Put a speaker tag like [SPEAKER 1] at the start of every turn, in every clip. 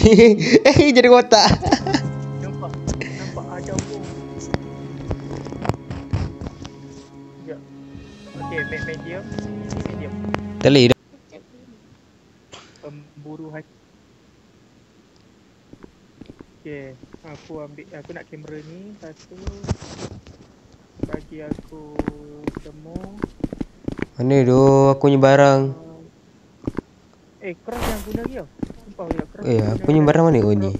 [SPEAKER 1] Jadi kotak.
[SPEAKER 2] Nampak ada wong. Sekejap. Okay, medium. Medium.
[SPEAKER 1] Tali dah.
[SPEAKER 2] Pemburu hati. Okay, aku nak kamera ni satu. Bagi aku temu.
[SPEAKER 1] Mana tu aku punya barang?
[SPEAKER 2] Cross yang guna dia. Sumpah ya cross.
[SPEAKER 1] Aku punya barang mana ni?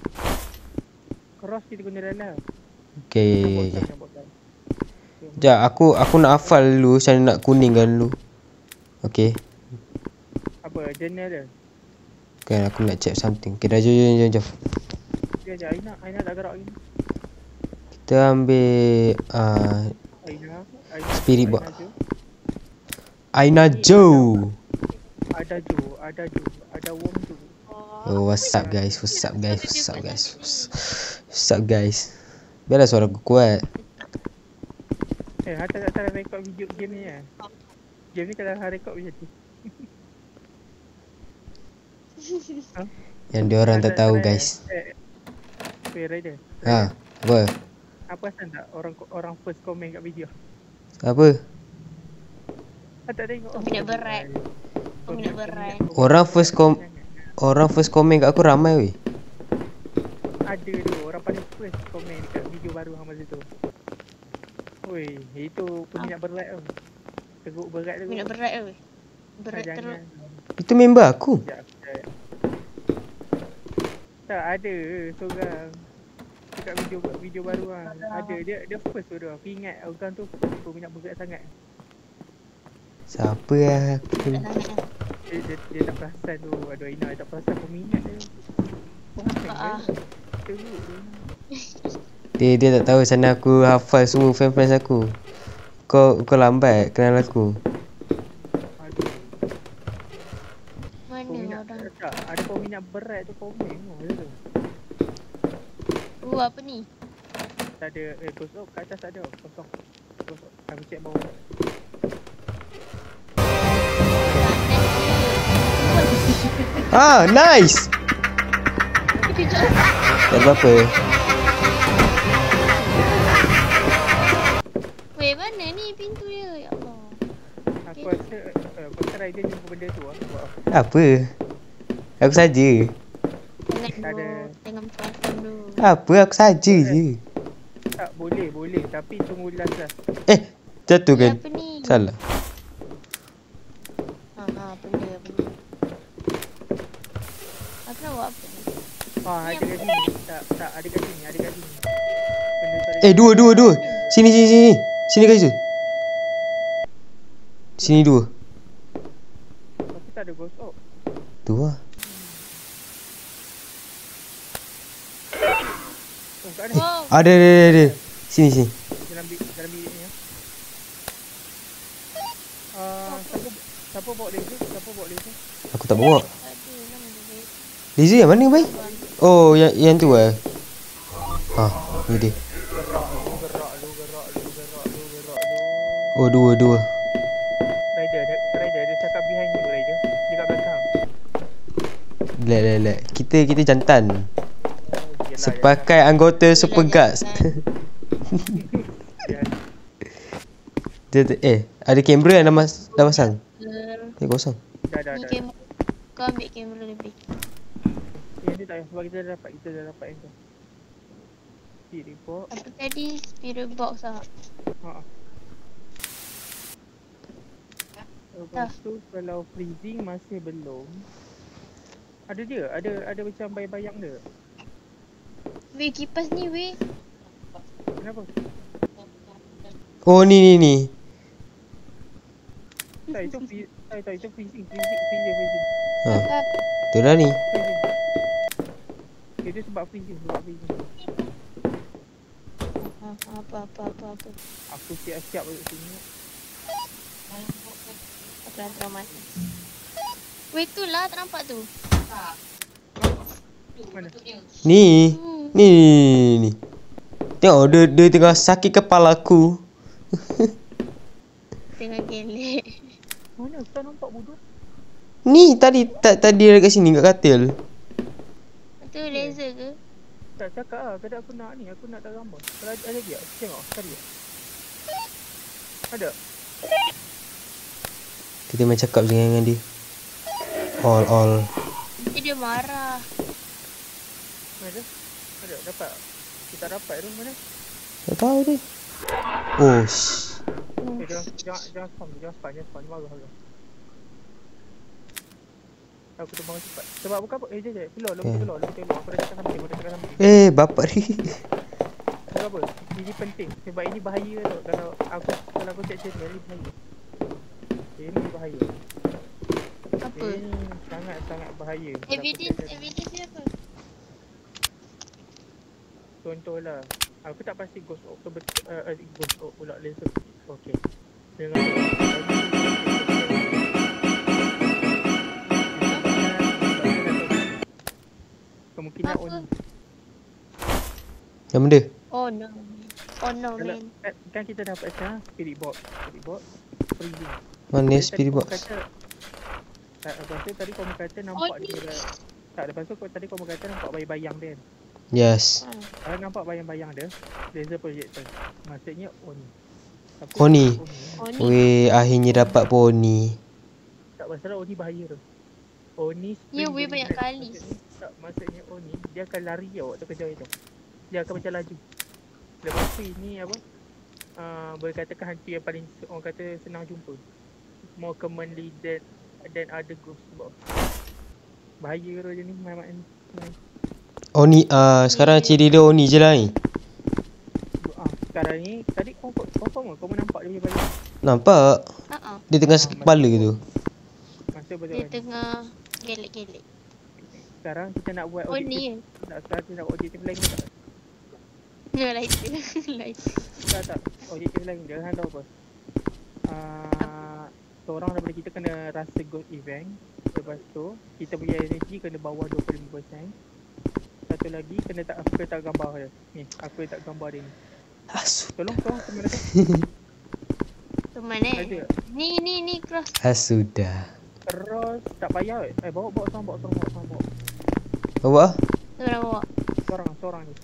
[SPEAKER 2] Cross kita guna dalam.
[SPEAKER 1] Okay. Sekejap, aku nak hafal dulu macam nak kuningkan dulu. Okay.
[SPEAKER 2] Apa? Journal dia?
[SPEAKER 1] Kan aku nak check something. Okay, dah jom.
[SPEAKER 2] Sekejap, Aina tak gerak lagi.
[SPEAKER 1] Kita ambil
[SPEAKER 2] Aina
[SPEAKER 1] spirit box. Aina Joe. Ada Wong tu. Oh, what's up guys? Biarlah suara aku kuat.
[SPEAKER 2] Hatta tak rekod video game ni Game ni kalau rekod macam tu.
[SPEAKER 1] Yang diorang tak tahu guys.
[SPEAKER 2] Rider.
[SPEAKER 1] Apa?
[SPEAKER 2] Apa asal tak orang first komen kat video?
[SPEAKER 1] Apa?
[SPEAKER 2] Tak tengok.
[SPEAKER 3] Minat berat.
[SPEAKER 1] Orang first komen kat aku ramai weh.
[SPEAKER 2] Ada tu orang paling first komen kat video baru hang masa tu. Oi, itu peminat berat tu. Teruk berat tu.
[SPEAKER 3] Minat berat weh. Berat teruk.
[SPEAKER 1] Itu member aku.
[SPEAKER 2] Tak ada seorang dekat video baru ada dia first tu dah. Aku ingat orang tu peminat berat sangat.
[SPEAKER 1] Siapa aku?
[SPEAKER 2] Dia tak perasan tu. Aduh Aina tak perasan peminat dia.
[SPEAKER 1] Dia tak tahu sana aku hafal semua fan-fans aku. Kau lambat kenal aku.
[SPEAKER 3] Mana orang?
[SPEAKER 2] Tak, ada peminat berat tu komen tu.
[SPEAKER 3] Apa ni?
[SPEAKER 2] Tak ada kosong kat atas tak ada. Kosong. Aku check bawah.
[SPEAKER 1] Nice. Tak apa-apa.
[SPEAKER 3] Weh, mana ni pintu dia? Ya Allah.
[SPEAKER 2] Aku rasa rider jumpa benda tu
[SPEAKER 1] Apa? Aku saja.
[SPEAKER 3] Jangan perasan dulu.
[SPEAKER 1] Apa? Aku saja je.
[SPEAKER 2] Tak boleh tapi tunggu last.
[SPEAKER 1] Jatuh kan?
[SPEAKER 3] Apa ni?
[SPEAKER 1] Salah.
[SPEAKER 3] Benda. Aku nak buat apa ni?
[SPEAKER 2] Ada kat sini. Tak ada kat sini. Benda tu ada.
[SPEAKER 1] Dua. Sini. Sini guys. Sini dua.
[SPEAKER 2] Tapi tak ada gosok.
[SPEAKER 1] Tu lah.
[SPEAKER 2] Kat mana?
[SPEAKER 3] Oh,
[SPEAKER 1] Ada. Sini.
[SPEAKER 2] Dalam bilik ni ya. Siapa bawa laser?
[SPEAKER 1] Aku tak bawa.
[SPEAKER 3] aduh, nama dia.
[SPEAKER 1] Laser yang mana baik? Oh, yang tu ni dia.
[SPEAKER 2] Gerak lu.
[SPEAKER 1] Oh, dua.
[SPEAKER 2] Rider dia cakap behind you Rider. Dia kat belakang.
[SPEAKER 1] Lek. Kita jantan. Sepakai anggota Super Guards. Ada kamera yang dah pasang. Kosong.
[SPEAKER 2] Dah.
[SPEAKER 3] Ni kamera. Kau ambil kamera lebih.
[SPEAKER 2] Yang ni tak payah sebab kita dah dapat yang tu. Spirit box.
[SPEAKER 3] Apa tadi? Spirit box lah.
[SPEAKER 2] Lepas tu kalau freezing masih belum. Ada dia, ada macam bayang-bayang dia.
[SPEAKER 3] Weh, kipas ni weh.
[SPEAKER 2] Kenapa?
[SPEAKER 1] Oh, ni.
[SPEAKER 2] Tak, itu freezing.
[SPEAKER 1] Tu lah ni.
[SPEAKER 2] Dia sebab freezing.
[SPEAKER 3] Apa.
[SPEAKER 2] Aku siap-siap untuk sini.
[SPEAKER 3] Aku dah traumatis. Weh, tu lah tak nampak tu.
[SPEAKER 2] Mana?
[SPEAKER 1] Ni. Tengok dia tengah sakit kepala aku.
[SPEAKER 3] Tengah gelek.
[SPEAKER 2] Mana? Tak nampak bodoh.
[SPEAKER 1] Ni tadi dekat sini kat katil.
[SPEAKER 3] Tu laser ke?
[SPEAKER 2] Tak cakap lah, kadang aku nak ni, aku nak tak gambar. Kalau ada lagi tak? Tengok, tadi tak? Ada?
[SPEAKER 1] Kita main cakap je dengan dia. All.
[SPEAKER 3] Dia marah.
[SPEAKER 2] Ada? Ada, dapat? Kita dapat tu mana?
[SPEAKER 1] Tak tahu dia. Oh,
[SPEAKER 2] Jangan spam, dia marah ke. Aku tu bangun cepat. Sebab bukan apa? Jap. Keluar. Aku dah cakap sama dia.
[SPEAKER 1] bapak ni.
[SPEAKER 2] Sebab apa? Ini penting. Sebab ini bahaya tau. Kalau aku cek channel ni bahaya. Ini bahaya.
[SPEAKER 3] Apa?
[SPEAKER 2] Ini sangat bahaya.
[SPEAKER 3] Evidence dia apa?
[SPEAKER 2] Contohlah, aku tak pasti Ghost Orb tu betul, Ghost Orb pula laser. Okey. Dengan kemungkinan
[SPEAKER 3] Apa?
[SPEAKER 2] on.
[SPEAKER 1] Yang benda?
[SPEAKER 3] Oh no
[SPEAKER 2] Kalau,
[SPEAKER 3] man.
[SPEAKER 2] kan kita dapat sekarang spirit box freezing.
[SPEAKER 1] Mana
[SPEAKER 2] Tadi
[SPEAKER 1] spirit
[SPEAKER 2] kau
[SPEAKER 1] box?
[SPEAKER 2] kata, lepas tu tadi kau kata nampak dia. Tak, lepas tu tadi kau kata nampak bayang-bayang dia kan.
[SPEAKER 1] Yes.
[SPEAKER 2] Kalau nampak bayang-bayang dia, laser projector. Maksudnya Oni. Tapi
[SPEAKER 1] Oni.
[SPEAKER 3] Oni.
[SPEAKER 1] Weh, akhirnya dapat poni.
[SPEAKER 2] Tak masalah Oni bahaya tu. Oni
[SPEAKER 3] Ya,
[SPEAKER 2] spring
[SPEAKER 3] weh,
[SPEAKER 2] dari
[SPEAKER 3] banyak
[SPEAKER 2] berat.
[SPEAKER 3] kali.
[SPEAKER 2] Maksudnya Oni, dia akan lari tau waktu kejar itu. Dia akan macam laju. Lepas tu ini apa? Boleh katakan hantu yang paling orang kata senang jumpa. More commonly than other ghosts. Sebab bahaya tu je ni main ni.
[SPEAKER 1] Oni, sekarang ciri dia Oni je lah ni.
[SPEAKER 2] Sekarang ni tadi kau nampak dia punya bayang.
[SPEAKER 1] Nampak?
[SPEAKER 3] Ha.
[SPEAKER 1] Dia tengah kepala tu.
[SPEAKER 2] Masa betul
[SPEAKER 3] Dia
[SPEAKER 2] kan?
[SPEAKER 3] tengah gelek-gelek.
[SPEAKER 2] Sekarang kita nak buat
[SPEAKER 3] Oh ni.
[SPEAKER 2] Sekarang kita nak buat objektif lain tak?
[SPEAKER 3] Ya, lighter.
[SPEAKER 2] Tak. Objektif lain dia kan tahu apa? Seorang daripada kita kena rasa ghost event. Lepas tu kita punya energy kena bawah 25%. Satu lagi kena tak aku letak gambar dia. Ni, aku letak gambar dia ni. Tolong teman aku.
[SPEAKER 3] Tu mana?
[SPEAKER 2] Ada.
[SPEAKER 3] Ni cross.
[SPEAKER 1] Sudah.
[SPEAKER 2] Terus tak payah. Bawa
[SPEAKER 1] Bawa?
[SPEAKER 3] Tu dah bawa.
[SPEAKER 2] Seorang ni.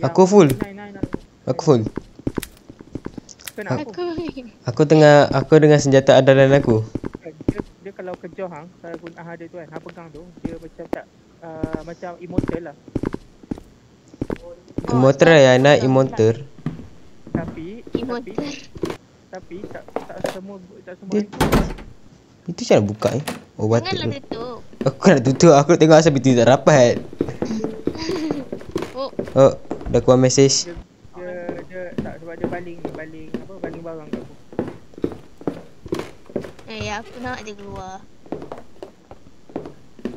[SPEAKER 1] Aku full.
[SPEAKER 2] Nine.
[SPEAKER 1] Aku full.
[SPEAKER 2] Kenapa?
[SPEAKER 3] Aku
[SPEAKER 1] Aku dengan senjata andalan aku.
[SPEAKER 2] Dia kalau kejar kalau guna dia tu kan, pegang tu, dia macam tak macam immortal lah.
[SPEAKER 1] Immortal ya, nak immortal.
[SPEAKER 2] Tapi tak semua
[SPEAKER 1] Dia-
[SPEAKER 2] hantu.
[SPEAKER 1] Itu cara buka ni. Oh, batuk
[SPEAKER 3] janganlah
[SPEAKER 1] tu.
[SPEAKER 3] tutup.
[SPEAKER 1] Aku nak tutup, aku nak tengok asal pintu tak rapat. Oh, dah keluar mesej.
[SPEAKER 2] Dia tak sebab dia baling barang kat aku.
[SPEAKER 3] Aku nak dia keluar.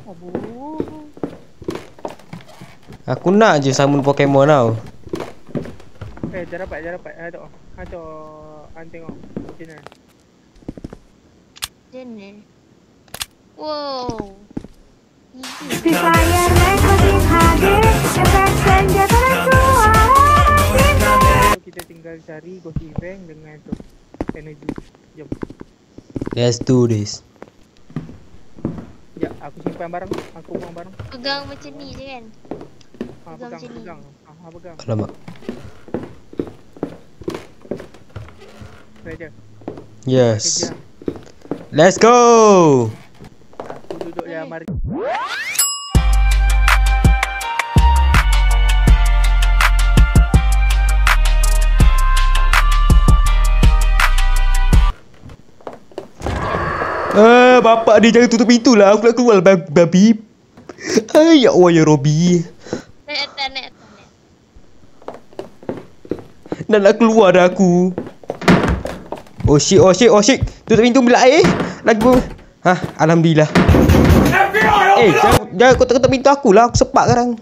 [SPEAKER 2] Abu.
[SPEAKER 1] Aku nak je summon Pokemon tau.
[SPEAKER 2] Dia dapat. Ada tengok. Macam mana?
[SPEAKER 3] Jana. Wow.
[SPEAKER 4] Si Fire Magazine hadir dengan senjata suara cinta.
[SPEAKER 2] Kita tinggal cari ghost event dengan tu energy. Jom.
[SPEAKER 1] Let's do this.
[SPEAKER 2] Ya, aku simpan barang. Aku buang barang.
[SPEAKER 3] Pegang macam ni je kan? Pegang macam ni.
[SPEAKER 2] Pegang. Pegang.
[SPEAKER 1] Alamak.
[SPEAKER 2] Ready.
[SPEAKER 1] Yes.
[SPEAKER 2] Kejar.
[SPEAKER 1] Let's go.
[SPEAKER 2] Aku duduk di amari.
[SPEAKER 1] Bapak dia jangan tutup pintu lah. Aku nak keluar babi. Ya Allah ya Robby.
[SPEAKER 3] Naik atas.
[SPEAKER 1] Nak keluar dah aku. Oh shit. Tutup pintu bila air. Lagu. Alhamdulillah. Jangan kau tutup pintu aku lah. Aku sepak sekarang.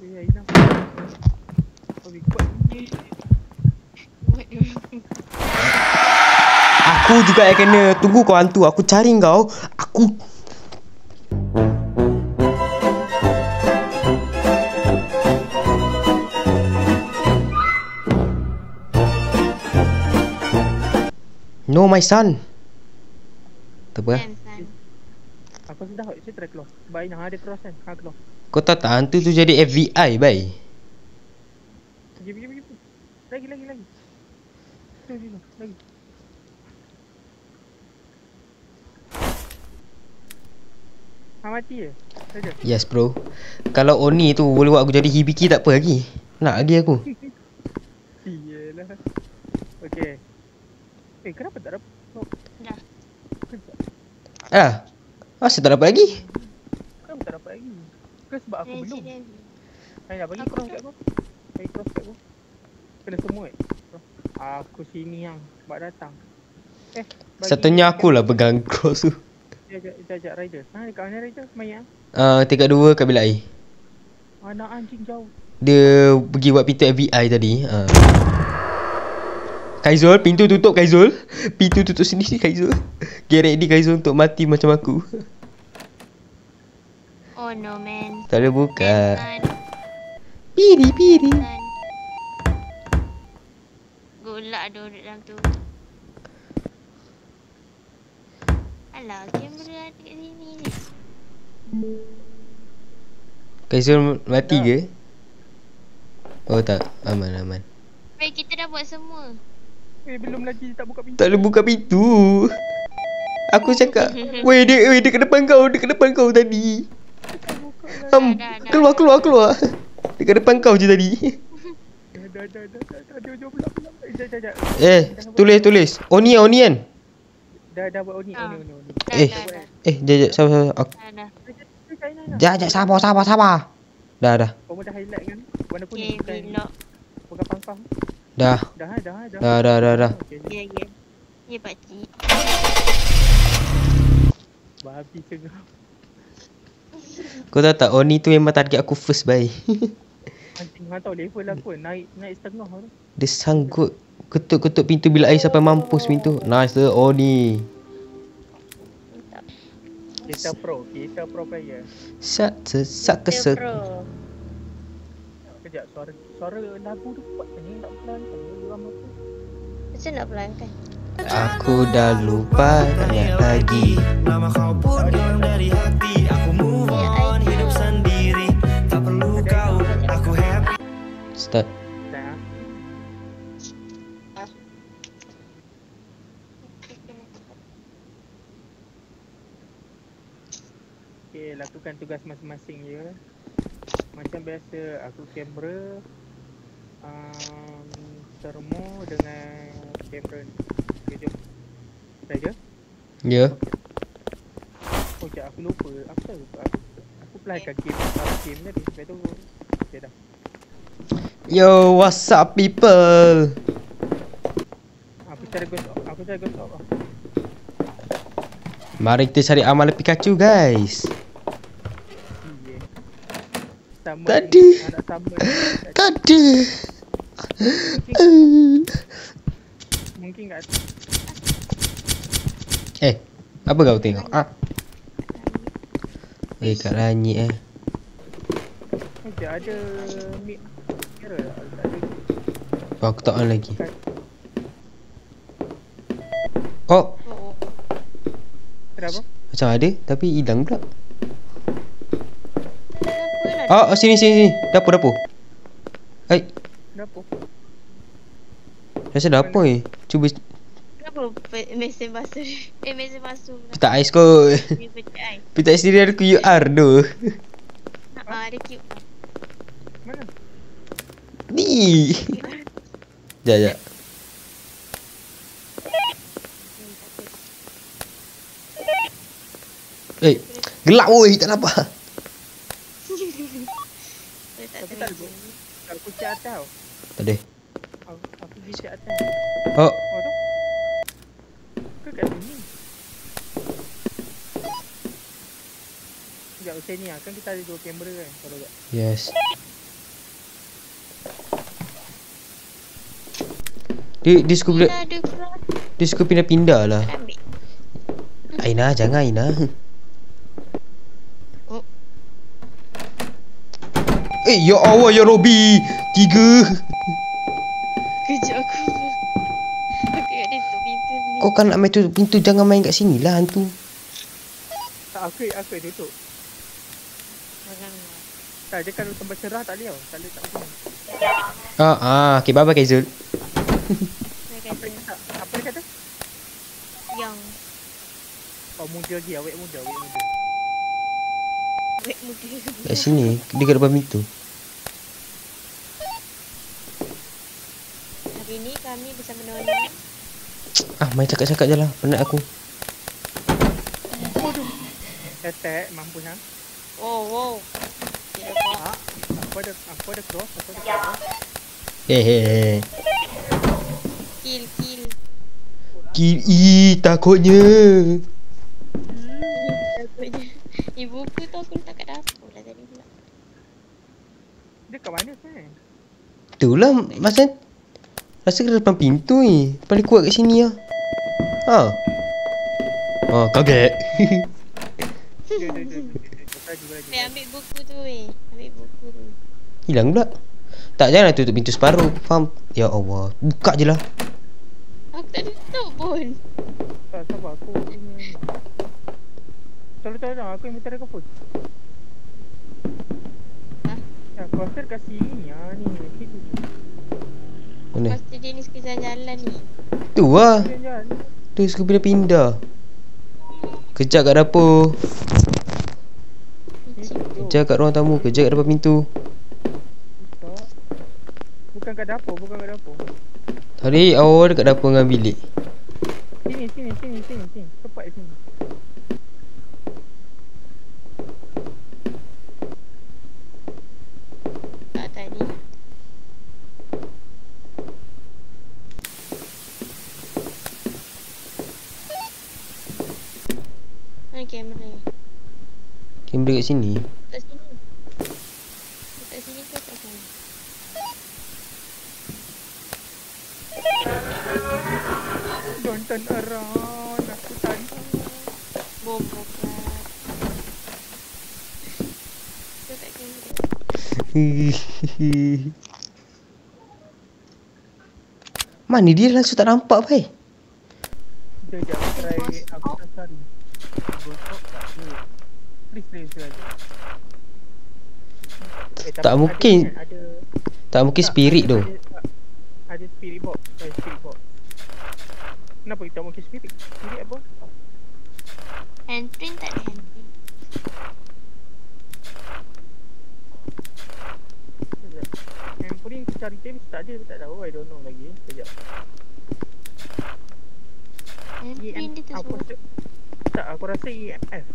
[SPEAKER 2] Ya, hilang.
[SPEAKER 1] Aku juga yang kena. Tunggu kau hantu. Aku cari kau. No, my son. Tak apa.
[SPEAKER 3] San.
[SPEAKER 2] Aku sudah saya try keluar. Baik nak ada cross kan. Ha keluar.
[SPEAKER 1] Kau tahu tak hantu tu jadi FBI bai.
[SPEAKER 2] Pergi. Lagi. Tu. Lagi. Ha mati je. Saja.
[SPEAKER 1] Yes bro. Kalau Oni tu boleh buat aku jadi Hibiki tak apa lagi. Nak lagi aku.
[SPEAKER 2] Iyalah. Okey. Kenapa tak dapat? Oh,
[SPEAKER 3] Dah.
[SPEAKER 2] kejap.
[SPEAKER 1] Asal tak dapat lagi?
[SPEAKER 2] Kenapa tak dapat lagi? Ke sebab aku belum?
[SPEAKER 3] Resident.
[SPEAKER 2] Dah bagi
[SPEAKER 3] Aku
[SPEAKER 2] cross kat aku. Bagi cross kat aku. Kena semua Aku sini yang sebab datang. Bagi
[SPEAKER 1] Satunya akulah pegang cross tu.
[SPEAKER 2] Jajak rider. Dekat mana rider? Main yang?
[SPEAKER 1] Tingkat 2 kat bilik air.
[SPEAKER 2] Anak anjing jauh.
[SPEAKER 1] Dia pergi buat pintu FBI tadi. Kaizul, pintu tutup Kaizul. Pintu tutup sendiri Kaizul. Get ready Kaizul untuk mati macam aku.
[SPEAKER 3] Oh no man.
[SPEAKER 1] Tak boleh buka.
[SPEAKER 3] San.
[SPEAKER 1] Piri.
[SPEAKER 3] San. Golak ada duduk dalam tu. Alah, kamera ada kat sini je.
[SPEAKER 1] Kaizul mati ke? Oh tak, aman.
[SPEAKER 3] Weh, kita dah buat semua.
[SPEAKER 2] Belum lagi tak buka pintu.
[SPEAKER 1] Tak boleh buka pintu. Aku cakap, weh dia ke depan kau tadi.
[SPEAKER 3] Dah.
[SPEAKER 1] Keluar. Dekat depan kau je tadi.
[SPEAKER 2] Dah. Jom pula.
[SPEAKER 1] Tulis. Oni kan?
[SPEAKER 2] Dah buat Oni.
[SPEAKER 3] Dah.
[SPEAKER 1] Jap, sabar.
[SPEAKER 3] Dah.
[SPEAKER 1] Sabar. Dah.
[SPEAKER 2] Kau dah highlight kan? Warna
[SPEAKER 3] Okay,
[SPEAKER 2] kuning bukan
[SPEAKER 3] belok.
[SPEAKER 2] bukan pangkang.
[SPEAKER 1] Dah.
[SPEAKER 2] Dah. Okay.
[SPEAKER 3] Ya. Ya, pakcik.
[SPEAKER 2] Babi cengah.
[SPEAKER 1] Kau tahu tak Oni tu memang target aku first bai.
[SPEAKER 2] Anjing hang tahu level aku naik setengah tu.
[SPEAKER 1] Dia sanggup ketuk-ketuk pintu bilik air sampai mampus pintu. Nice tu Oni.
[SPEAKER 2] Kita pro player.
[SPEAKER 1] Sak kesek.
[SPEAKER 2] Kejap suara lagu tu kuat ni tak pelan kan dalam aku.
[SPEAKER 3] Macam nak pelangkan?
[SPEAKER 1] Aku dah lupa tanya lagi.
[SPEAKER 5] Lama kau pun hilang dari hati. Aku move on, hidup sendiri. Tak perlu kau, aku happy.
[SPEAKER 1] Start.
[SPEAKER 2] Dah. Okay, lakukan tugas masing-masing ya. Macam biasa aku kamera termo dengan kamera ni. Okay, jom. Dah je?
[SPEAKER 1] Ya.
[SPEAKER 2] Oh, sekejap aku lupa. Aku playkan game tadi. Lepas tu okay dah.
[SPEAKER 1] Yo, what's up people?
[SPEAKER 2] Aku cari ghost off.
[SPEAKER 1] Mari kita cari amalan Pikachu guys.
[SPEAKER 2] Iya. Sama
[SPEAKER 1] Tadi.
[SPEAKER 2] anak sama.
[SPEAKER 1] Tadi.
[SPEAKER 2] Mungkin kat
[SPEAKER 1] Apa kau tengok? Kat langit
[SPEAKER 2] Sekejap ada mic kamera tak ada.
[SPEAKER 1] Aku tak on lagi. Oh,
[SPEAKER 2] Kenapa?
[SPEAKER 1] macam ada tapi hilang pula.
[SPEAKER 3] Kenapa nak
[SPEAKER 1] Sini. Dapur.
[SPEAKER 2] Kenapa?
[SPEAKER 1] Rasa dapur Cuba
[SPEAKER 3] Kenapa mesin basuh? Mesin basuh lah.
[SPEAKER 1] pita ais kot.
[SPEAKER 3] Dia pecah air.
[SPEAKER 1] Pita ais sendiri ada QR tu.
[SPEAKER 3] Ada cube.
[SPEAKER 2] Mana?
[SPEAKER 1] Ni. Jap. Gelap woi, tak nampak.
[SPEAKER 2] Tapi tak ada. Aku cek atas tau.
[SPEAKER 1] Tak ada.
[SPEAKER 2] Aku pergi cek atas.
[SPEAKER 1] Oh,
[SPEAKER 2] Oh tu? Ke kat sini? Sekejap macam ni lah. Kan kita ada 2 kamera kan. Kalau tak.
[SPEAKER 1] yes. Dia suka pindah-pindah lah.
[SPEAKER 3] Ambil.
[SPEAKER 1] Aina, jangan Aina.
[SPEAKER 3] Oh.
[SPEAKER 1] Ya Allah ya Robby. 3.
[SPEAKER 3] Kejap aku. Aku kat dia tu pintu ni.
[SPEAKER 1] Kau kan nak main tu pintu, jangan main kat sini lah hantu.
[SPEAKER 2] Tak, aku tutup. Tak, dia kalau tempat cerah tak boleh tau. Tak boleh tak boleh.
[SPEAKER 1] Okay, bye-bye Kaizul.
[SPEAKER 2] Apa dia kata? Apa dia kata?
[SPEAKER 3] Yang
[SPEAKER 2] Oh, muda lagi, awet muda.
[SPEAKER 3] wet muda.
[SPEAKER 1] Kat sini, dia kat depan pintu.
[SPEAKER 3] Hari ni kami bersama Nona.
[SPEAKER 1] Main cakap-cakap je lah. Penat aku.
[SPEAKER 2] Attack, mampu ha?
[SPEAKER 3] Wow. Tidak apa.
[SPEAKER 2] Aku ada cross.
[SPEAKER 1] Hehehe.
[SPEAKER 3] Kill.
[SPEAKER 1] Takutnya.
[SPEAKER 3] Takutnya. Ibuku tu aku letak kat dapur lah tadi pula.
[SPEAKER 2] Dia kat mana sebenarnya?
[SPEAKER 1] Itulah macam rasa ke depan pintu ni. Paling kuat kat sini lah. Kaget.
[SPEAKER 2] Dia.
[SPEAKER 3] Ambil buku tu Ambil buku tu.
[SPEAKER 1] Hilang pula. Tak, janganlah tutup pintu separuh. Faham? Ya Allah. Buka je lah.
[SPEAKER 3] Aku tak tutup pun.
[SPEAKER 2] Tak, sabar aku punya. Tolong aku yang minta rekod phone. Aku rasa dekat sini ni. Sini.
[SPEAKER 1] Mana?
[SPEAKER 3] Pasti dia ni sekitar jalan ni.
[SPEAKER 1] Tu lah.
[SPEAKER 2] Jalan.
[SPEAKER 1] Tu suka pindah. Kejap kat dapur. Kejap kat ruang tamu. Kejap kat depan pintu.
[SPEAKER 2] Bukan kat dapur.
[SPEAKER 1] Tadi awal dekat dapur dengan bilik.
[SPEAKER 2] Sini. Cepat sini.
[SPEAKER 3] Tak tadi. Mana kamera?
[SPEAKER 1] Kamera kat sini.
[SPEAKER 3] Kat sini. Kat sini ke kat sana?
[SPEAKER 2] Don't turn around. Aku tanya.
[SPEAKER 3] Bom bukan. Tu kat kamera.
[SPEAKER 1] Mana dia langsung tak nampak pai.
[SPEAKER 2] Sekejap aku try cari. Gosok tak ada. Please saja.
[SPEAKER 1] Tak mungkin.
[SPEAKER 2] Ada
[SPEAKER 1] Tak mungkin spirit tu.
[SPEAKER 2] Ada spirit box. Spirit box. Kenapa kita mungkin spirit? Spirit apa?
[SPEAKER 3] Handprint tak ada handprint.
[SPEAKER 2] Sekejap. Handprint aku cari tips tak ada, tak tahu. I don't know lagi. Sekejap.
[SPEAKER 3] Handprint dia tu semua.
[SPEAKER 2] Tak, aku rasa EMF.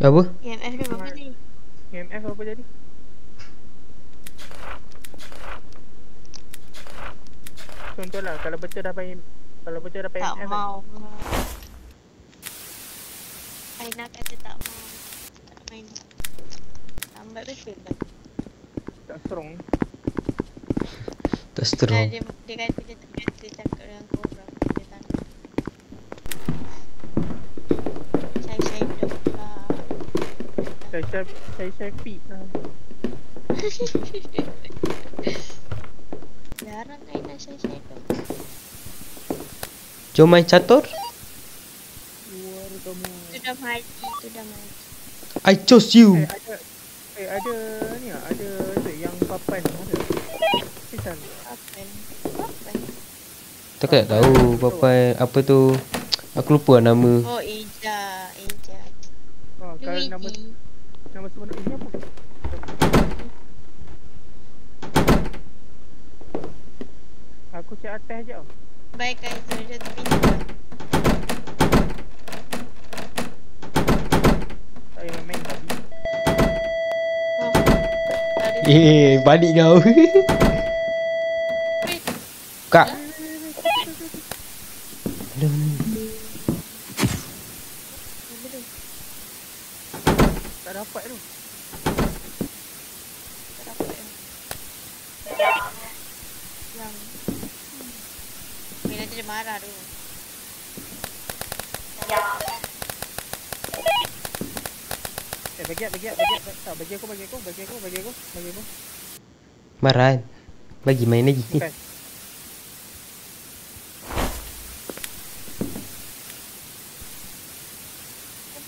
[SPEAKER 1] Apa?
[SPEAKER 3] EMF dia berapa ni?
[SPEAKER 2] EMF apa jadi? Contohlah kalau betul dapat
[SPEAKER 3] Tak
[SPEAKER 2] EMF
[SPEAKER 3] mau. Aina kata tak mau. Tak main. Lambat betul lah.
[SPEAKER 2] tak strong.
[SPEAKER 1] Tak seterus.
[SPEAKER 3] Dia kata dia terbiasa cakap dengan korang. Dia tanya. Saya dok lah.
[SPEAKER 2] Saya fit lah.
[SPEAKER 3] Jarang Aina saya dok.
[SPEAKER 1] Jom main catur.
[SPEAKER 2] Luar kamu.
[SPEAKER 3] Tu dah mati.
[SPEAKER 1] I chose you.
[SPEAKER 2] Ada ni lah, ada tu yang papan ada. Pisang.
[SPEAKER 3] Apa?
[SPEAKER 1] Tak tahu apa tu. Aku lupa nama.
[SPEAKER 3] Oh, Eja.
[SPEAKER 2] Kalau nama sebenar ini apa? Aku cek atas je tau.
[SPEAKER 3] Baik Kaiser dia terpindah.
[SPEAKER 2] Tak payah main tadi.
[SPEAKER 3] Oh. Ada.
[SPEAKER 1] Balik kau. Kak.
[SPEAKER 2] Tak dapat tu.
[SPEAKER 3] Yang nanti dia marah tu.
[SPEAKER 2] Bagi aku.
[SPEAKER 1] Marah. Bagi main lagi.
[SPEAKER 2] Bukan.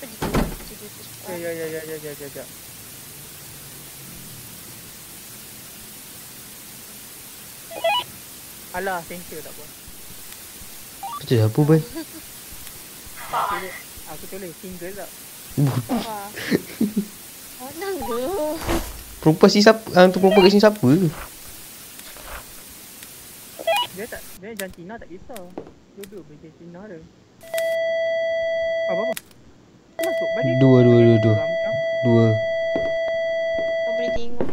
[SPEAKER 3] Kenapa dia tengok macam tu cepat?
[SPEAKER 2] Ya. Alah, sensor tak apa.
[SPEAKER 1] Itu siapa boy?
[SPEAKER 2] Aku tulis single tak.
[SPEAKER 3] Wah. Mana tu?
[SPEAKER 1] Perempuan si siapa? Tu perempuan kat sini siapa?
[SPEAKER 2] Dia jantina tak kisah. Duduk berjantina dia. Apa? Masuk balik.
[SPEAKER 1] Dua.
[SPEAKER 2] Ram-ram.
[SPEAKER 1] Dua.
[SPEAKER 3] Kau boleh tengok.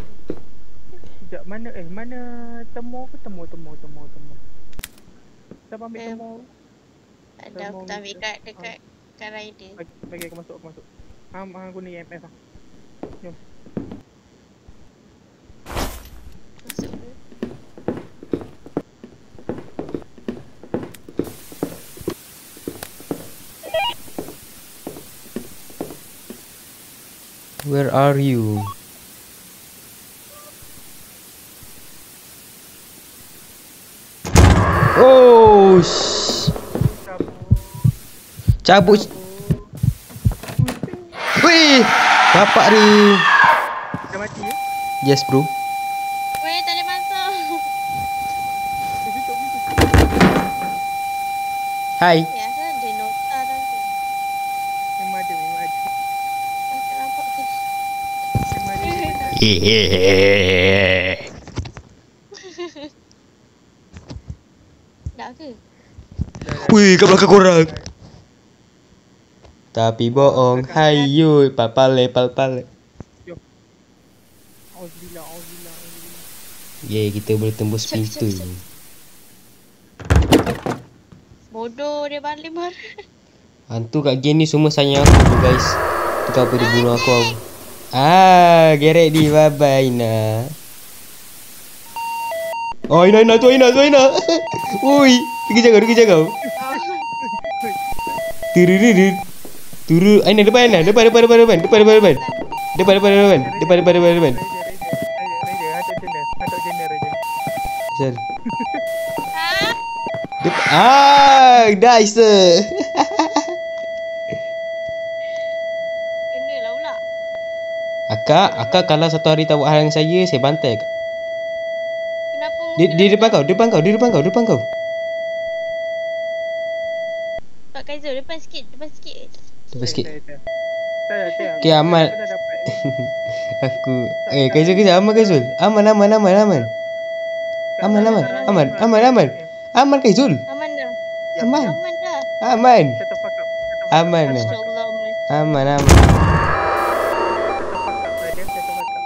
[SPEAKER 2] Sekejap, mana temu ke temu. Siapa ambil temu?
[SPEAKER 3] Ada aku tak ambil dekat rider.
[SPEAKER 2] Bagi aku masuk. Hang guna EMF lah. Jom.
[SPEAKER 3] Masuk dulu.
[SPEAKER 1] Where are you? Oh, cabut. Wih, bapak ni.
[SPEAKER 2] Dah mati ya?
[SPEAKER 1] Yes bro.
[SPEAKER 3] Weh, tak boleh masuk.
[SPEAKER 2] Tutup.
[SPEAKER 1] Hai.
[SPEAKER 3] Ya, asal ada nota dah tu.
[SPEAKER 2] Memang ada.
[SPEAKER 3] Tak nampak tu.
[SPEAKER 2] Memang ada.
[SPEAKER 3] Dah ke?
[SPEAKER 1] Wih, kat belakang korang. Tapi bohong. Hayu, pal-pale.
[SPEAKER 2] Auzubillah.
[SPEAKER 1] Yeay, kita boleh tembus
[SPEAKER 3] Cek.
[SPEAKER 1] pintu.
[SPEAKER 3] Bodoh dia balik baru.
[SPEAKER 1] Hantu kat game ni semua sayang aku guys. Tu kenapa dia bunuh aku. Gerek di bye-bye Ina. Oh Ina tu Ina. Ui, pergi jaga. Turu Aina depan. Depan.
[SPEAKER 2] Atuk jener aja.
[SPEAKER 1] Asal. Nice.
[SPEAKER 3] Kena lah pula.
[SPEAKER 1] Akak kalau satu hari tak buat hal yang saya bantai akak.
[SPEAKER 3] Kenapa
[SPEAKER 1] Di depan kau.
[SPEAKER 3] Pak Kaizo, depan sikit.
[SPEAKER 1] Tepat sikit.
[SPEAKER 2] Tak.
[SPEAKER 1] Okay, aman.
[SPEAKER 2] Aku dah dapat.
[SPEAKER 1] Aku kejap aman ke Zul? Aman. Aman ke Zul?
[SPEAKER 3] Aman dah.
[SPEAKER 1] Aman.
[SPEAKER 3] Aman dah.
[SPEAKER 1] Aman.
[SPEAKER 2] Satu pakak.
[SPEAKER 1] Aman.
[SPEAKER 3] InsyaAllah aman.
[SPEAKER 1] Aman.
[SPEAKER 2] Satu pakak pada satu pakak.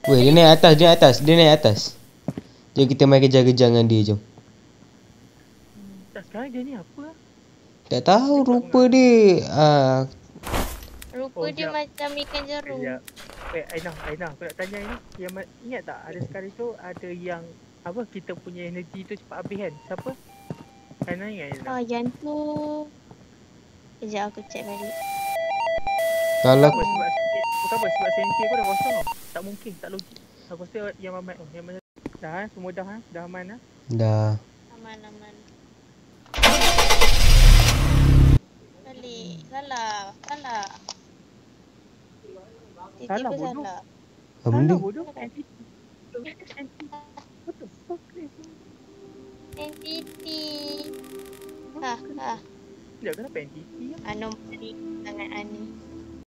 [SPEAKER 1] Weh, dia naik atas. Jom kita main kejar-kejar dengan dia jom.
[SPEAKER 2] Sekarang dia ni apa?
[SPEAKER 1] Tak tahu rupa dia.
[SPEAKER 3] Rupa dia
[SPEAKER 2] sekejap.
[SPEAKER 3] macam ikan jerung.
[SPEAKER 2] Ya. Aina, aku nak tanya ni. Yang ingat tak ada sekali tu ada yang apa kita punya energi tu cepat habis kan? Siapa? Aina ingat Aina?
[SPEAKER 3] Yang tu. Sekejap aku check balik.
[SPEAKER 1] Kalau
[SPEAKER 2] Kenapa? Sebab sensi aku dah kosong tau. Tak mungkin, tak logik. Aku rasa yang Mamat tu. Yang macam dah semua dah dah aman lah.
[SPEAKER 1] dah.
[SPEAKER 3] Aman. Balik. Salah.
[SPEAKER 2] Salah, bodoh.
[SPEAKER 3] Salah.
[SPEAKER 1] Apa benda?
[SPEAKER 2] Bodoh. Anti. What the fuck ni?
[SPEAKER 3] Entity.
[SPEAKER 2] Sekejap, kenapa entity?
[SPEAKER 3] Anomali sangat aneh.